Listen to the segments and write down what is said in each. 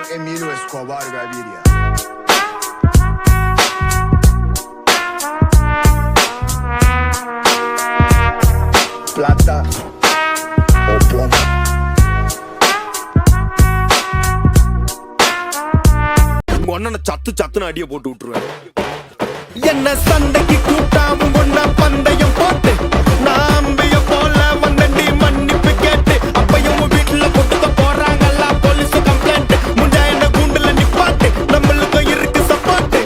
Emilio Escobar Gaviria. Plata o plomo. ஒன்ன சத்து சத்துன்னு அடிய போட்டு விட்டுருவேன். என்ன சண்டைக்கு கூட்டாவும் ஒன்னா பந்தயம் போட்டு நாம்பிய போல வந்தண்டி மன்னிப்பு கேட்டு அப்பையும் வீட்டுல கொட்டுக்க போறாங்கல்ல போலீஸ் கம்ப்ளைண்ட் முண்டா என்ன கூண்டுல நிப்பாட்டு நம்மளுக்கும் இருக்கு சப்பாட்டு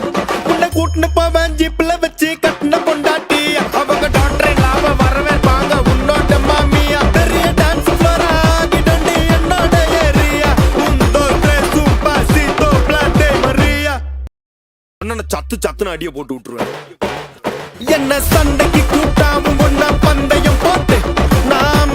உன்னை கூட்டுன்னு போவேன் ஜீப்ல வச்சு கட்டின பொண்டாட்டி அவங்க டாக்டர் லாப வரவேற்பாங்க உன்னோட மாமியா பெரிய டான்ஸ் ஃப்ளோரா கிடண்டி என்னோட ஏரியா உந்தோ ட்ரெஸ் பாசிதோ பிளாட்டே மரியா ஒன்ன சத்து சத்துன்னு அடிய போட்டு விட்டுருவேன். என்ன சண்டைக்கு கூட்டாவும் ஒன்னா பந்தயம் போட்டு நாம்